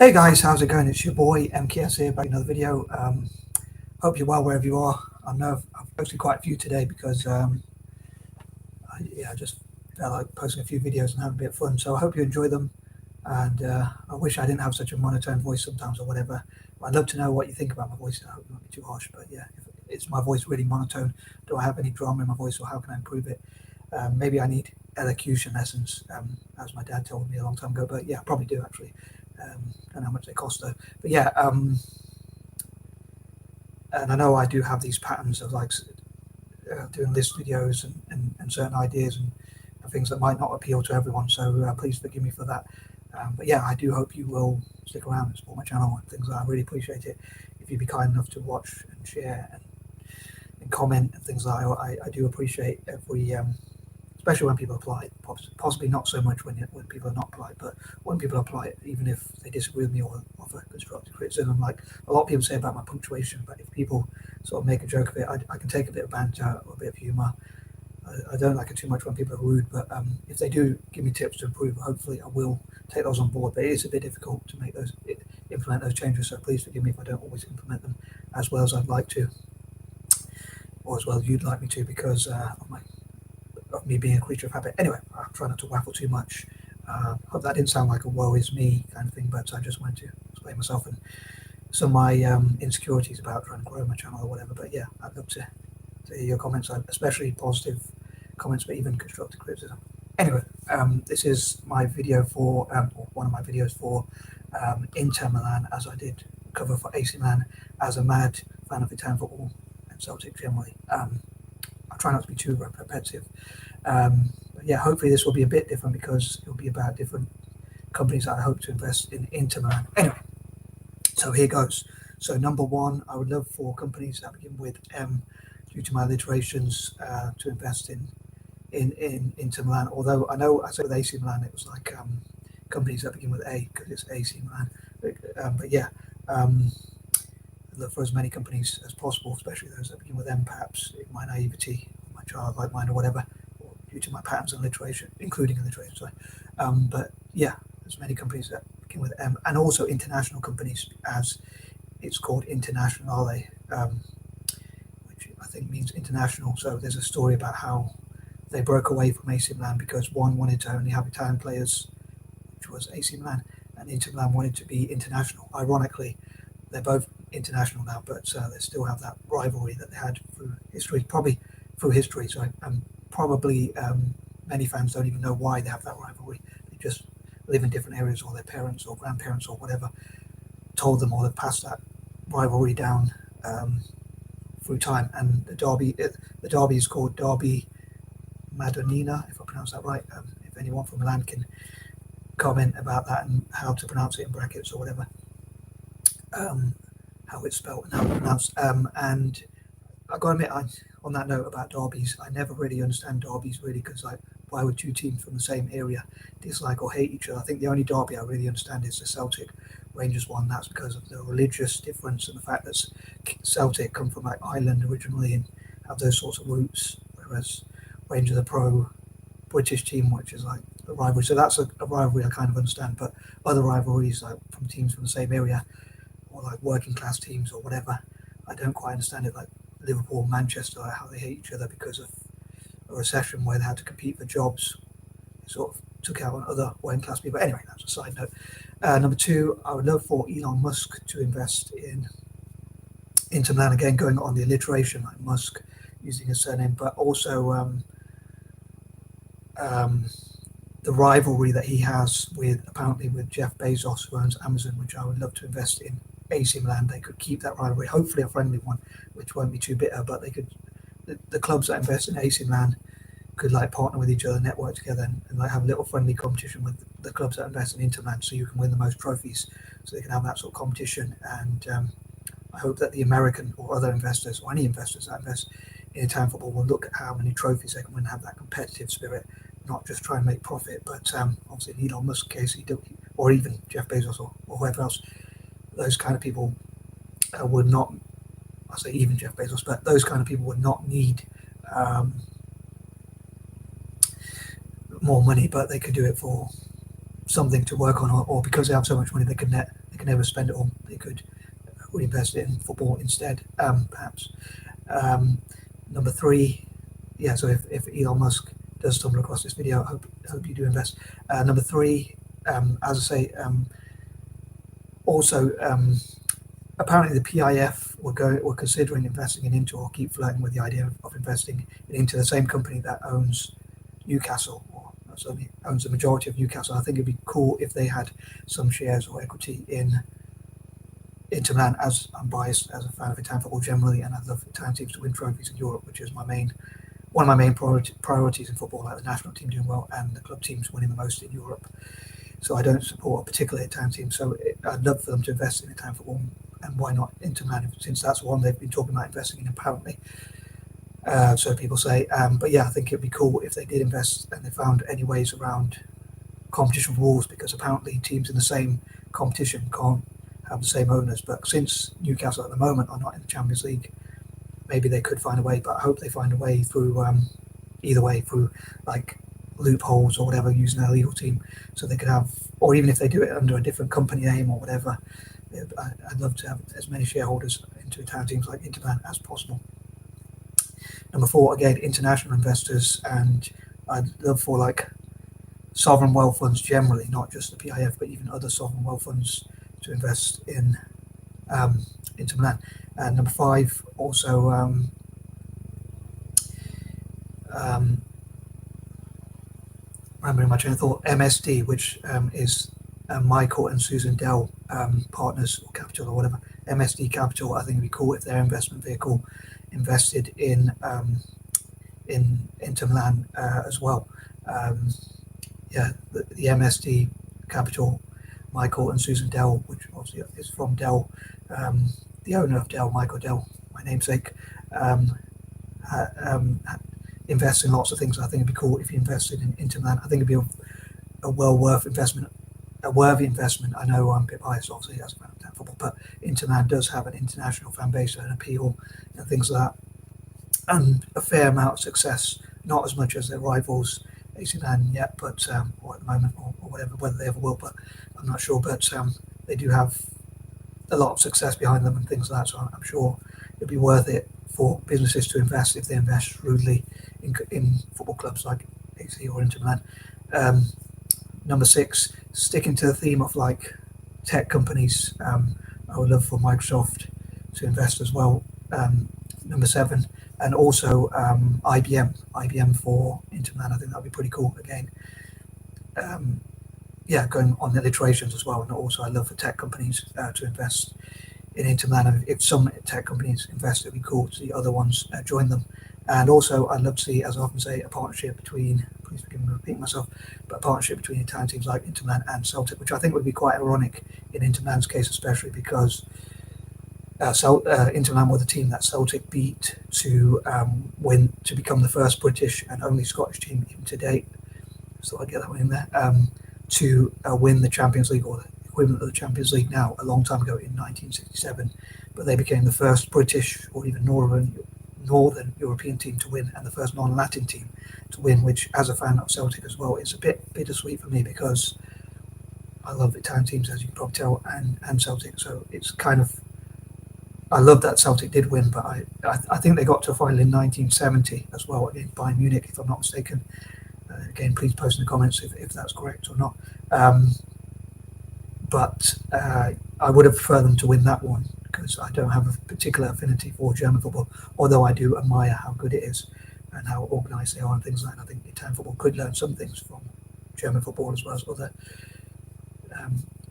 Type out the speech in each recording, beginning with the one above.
Hey guys, how's it going? It's your boy M.K.S here, back in another video. Hope you're well wherever you are. I know I've posted quite a few today because I just felt like posting a few videos and having a bit of fun. So I hope you enjoy them. And I wish I didn't have such a monotone voice sometimes or whatever. But I'd love to know what you think about my voice. I hope it won't be too harsh. But yeah, if is my voice really monotone? Do I have any drama in my voice, or how can I improve it? Maybe I need elocution lessons, as my dad told me a long time ago. But yeah, I probably do actually. I don't know how much they cost though. But yeah, and I know I do have these patterns of like doing list videos and certain ideas and things that might not appeal to everyone. So please forgive me for that. But yeah, I do hope you will stick around and support my channel and things. I really appreciate it if you'd be kind enough to watch and share and comment and things like that. I do appreciate every. Especially when people are polite, possibly not so much when people are not polite, but when people are polite, even if they disagree with me or offer constructive criticism, like a lot of people say about my punctuation, but if people sort of make a joke of it, I can take a bit of banter or a bit of humour. I don't like it too much when people are rude, but if they do give me tips to improve, hopefully I will take those on board. But it is a bit difficult to implement those changes, so please forgive me if I don't always implement them as well as I'd like to, or as well as you'd like me to, because of me being a creature of habit. Anyway, I'll try not to waffle too much. Hope that didn't sound like a woe is me kind of thing, but I just wanted to explain myself and some of my insecurities about trying to grow my channel or whatever. But yeah, I'd love to hear your comments, especially positive comments, but even constructive criticism. Anyway, this is my video for, or one of my videos for Inter-Milan, as I did cover for AC Milan as a mad fan of Italian football and Celtic generally. I'll try not to be too repetitive. But yeah, hopefully this will be a bit different because it'll be about different companies that I hope to invest in Inter-Milan. Anyway, so here goes. So number one, I would love for companies that begin with M, due to my alliterations, to invest in Inter-Milan. Although I know I said with AC Milan, it was like companies that begin with A because it's AC Milan. But yeah. Look for as many companies as possible, especially those that begin with M, perhaps in my naivety, my childlike mind, or whatever, or due to my patterns and alliteration, including alliteration. Sorry. But yeah, as many companies that begin with M, and also international companies, as it's called Inter-Nationale, which I think means international. So there's a story about how they broke away from AC Milan because one wanted to only have Italian players, which was AC Milan, and Inter Milan wanted to be international. Ironically, they're both international now, but they still have that rivalry that they had through history, probably through history. So probably many fans don't even know why they have that rivalry. They just live in different areas, or their parents or grandparents or whatever told them, or they've passed that rivalry down through time. And the derby is called Derby Madonnina, if I pronounce that right. If anyone from Milan can comment about that and how to pronounce it in brackets or whatever. How it's spelled and how it's pronounced. And I've got to admit, on that note about derbies, I never really understand derbies really, because like, why would two teams from the same area dislike or hate each other? I think the only derby I really understand is the Celtic Rangers one. That's because of the religious difference and the fact that Celtic come from like Ireland originally and have those sorts of roots, whereas Rangers are pro British team, which is like the rivalry. So that's a rivalry I kind of understand. But other rivalries, like from teams from the same area, or like working class teams or whatever, I don't quite understand it. Like Liverpool, Manchester, how they hate each other because of a recession where they had to compete for jobs. It sort of took out on other working class people. Anyway, that's a side note. Number two, I would love for Elon Musk to invest in Inter Milan, again going on the alliteration, like Musk using his surname, but also the rivalry that he has apparently with Jeff Bezos, who owns Amazon, which I would love to invest in AC Milan. They could keep that rivalry, hopefully a friendly one, which won't be too bitter, but they could, the clubs that invest in AC Milan could like partner with each other, network together, and like have a little friendly competition with the clubs that invest in Inter Milan, so you can win the most trophies, so they can have that sort of competition. And I hope that the American or other investors, or any investors that invest in Italian football, will look at how many trophies they can win, have that competitive spirit, not just try and make profit. But obviously in Elon Musk's case, or even Jeff Bezos or whoever else, those kind of people would not, I say even Jeff Bezos, but those kind of people would not need more money, but they could do it for something to work on, or because they have so much money, they could they can never spend it all. They could reinvest it in football instead, perhaps. Number 3, yeah. So if Elon Musk does stumble across this video, I hope you do invest. Number 3, as I say, also. Apparently, the P.I.F were considering investing in Inter, or keep flirting with the idea of investing in Inter, the same company that owns Newcastle, or certainly owns the majority of Newcastle. I think it'd be cool if they had some shares or equity in Inter-Milan, as I'm biased as a fan of Italian football generally, and I love Italian teams to win trophies in Europe, which is one of my main priorities in football, like the national team doing well and the club teams winning the most in Europe. So I don't support a particular Italian team. So I'd love for them to invest in Italian football, and why not Inter-Milan, since that's one they've been talking about investing in, apparently. So people say. But yeah, I think it'd be cool if they did invest and they found any ways around competition rules, because apparently teams in the same competition can't have the same owners. But since Newcastle at the moment are not in the Champions League, maybe they could find a way. But I hope they find a way through, either way, through like loopholes or whatever, using their legal team, so they could have, or even if they do it under a different company name or whatever, I'd love to have as many shareholders into Italian teams like Inter-Milan as possible. Number 4, again, international investors, and I'd love for like sovereign wealth funds generally, not just the P.I.F, but even other sovereign wealth funds to invest in Inter-Milan. And number 5, also remembering my train of thought, M.S.D, which is Michael and Susan Dell Partners or Capital or whatever. M.S.D Capital, I think it'd be cool if their investment vehicle invested in Inter-Milan as well. Yeah, the M.S.D Capital, Michael and Susan Dell, which obviously is from Dell, the owner of Dell, Michael Dell, my namesake, invest in lots of things. I think it'd be cool if you invested in Inter-Milan. I think it'd be a worthy investment. I know I'm a bit biased, obviously, as a fan of football, but Inter-Milan does have an international fan base and appeal and things like that, and a fair amount of success. Not as much as their rivals AC Milan yet, but or at the moment, or whatever, whether they ever will, but I'm not sure. But they do have a lot of success behind them and things like that. So I'm sure it'd be worth it for businesses to invest if they invest shrewdly in football clubs like AC or Inter-Milan. Number 6, sticking to the theme of like tech companies, I would love for Microsoft to invest as well. Number 7, and also I.B.M for Inter-Milan. I think that'd be pretty cool. Again, yeah, going on the iterations as well. And also, I love for tech companies to invest in Inter-Milan. If some tech companies invest, it'd be cool to see other ones join them. And also, I'd love to see, as I often say, a partnership between, please forgive me for repeating myself, but a partnership between Italian teams like Inter-Milan and Celtic, which I think would be quite ironic in Inter-Milan's case, especially because Inter-Milan were the team that Celtic beat to win, to become the first British and only Scottish team even to date. So I get that one in there, to win the Champions League, or the equivalent of the Champions League now, a long time ago in 1967. But they became the first British or even Northern European team to win, and the first non-Latin team to win, which, as a fan of Celtic as well, is a bit bittersweet for me, because I love Italian teams, as you can probably tell, and Celtic. So it's kind of, I love that Celtic did win, but I think they got to a final in 1970 as well against Bayern Munich, if I'm not mistaken. Again, please post in the comments if that's correct or not. But I would have preferred them to win that one, because I don't have a particular affinity for German football, although I do admire how good it is and how organised they are and things like that. I think Italian football could learn some things from German football as well as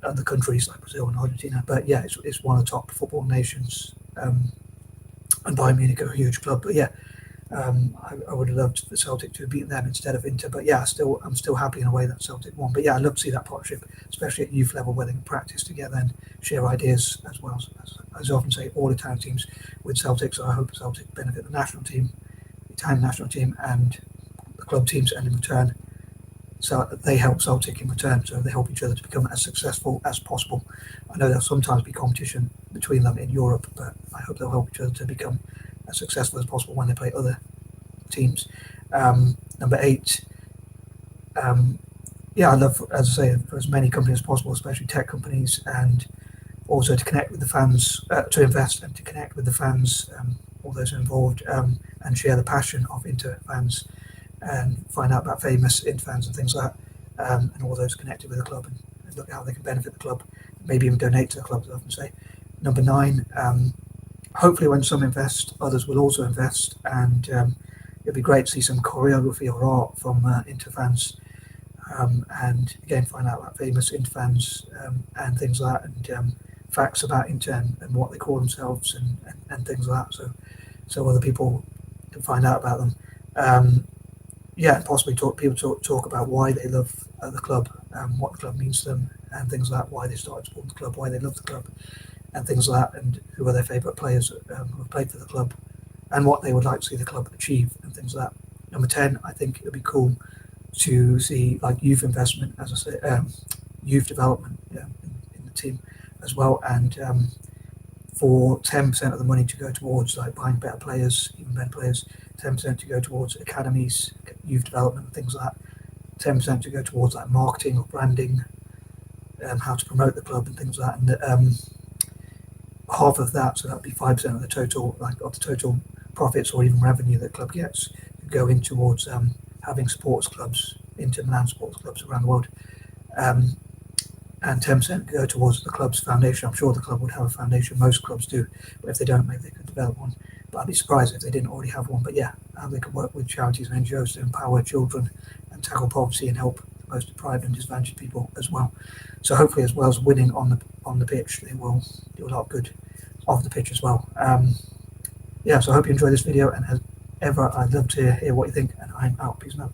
other countries like Brazil and Argentina. But yeah, it's one of the top football nations, and Bayern Munich are a huge club. But yeah, I would have loved the Celtic to have beaten them instead of Inter. But yeah, I'm still happy in a way that Celtic won. But yeah, I'd love to see that partnership, especially at youth level, where they can practice together and share ideas as well. As I often say, all Italian teams with Celtic. So I hope Celtic benefit the national team, the Italian national team, and the club teams, and in return, so they help Celtic in return. So they help each other to become as successful as possible. I know there'll sometimes be competition between them in Europe, but I hope they'll help each other to become as successful as possible when they play other teams. Number 8, yeah, I love, as I say, for as many companies as possible, especially tech companies, and also to connect with the fans, to invest and to connect with the fans, all those involved, and share the passion of Inter fans, and find out about famous Inter fans and things like that, and all those connected with the club, and look at how they can benefit the club, maybe even donate to the club, as I often say. Number 9, hopefully when some invest, others will also invest, and it'd be great to see some choreography or art from Inter fans, and again find out about famous Inter fans, and things like that, and facts about Inter and what they call themselves, and things like that, so other people can find out about them. And possibly talk about why they love the club, what the club means to them, and things like that, why they started supporting the club, why they love the club, and things like that, and who are their favourite players who have played for the club, and what they would like to see the club achieve, and things like that. Number 10, I think it would be cool to see like youth investment, as I say, youth development, in the team as well, and for 10% of the money to go towards like buying better players, even better players, 10% to go towards academies, youth development, things like that, 10% to go towards like marketing or branding, how to promote the club and things like that, and half of that, so that would be 5% of the total, profits or even revenue that the club gets, go in towards having sports clubs, Inter-Milan sports clubs around the world, and 10% go towards the club's foundation. I'm sure the club would have a foundation, most clubs do, but if they don't, maybe they could develop one. But I'd be surprised if they didn't already have one. But yeah, they could work with charities and NGOs to empower children and tackle poverty and help the most deprived and disadvantaged people as well. So hopefully, as well as winning on the pitch, they will do a lot of good off the pitch as well. So I hope you enjoyed this video, and as ever, I'd love to hear what you think, and I'm out. Peace out.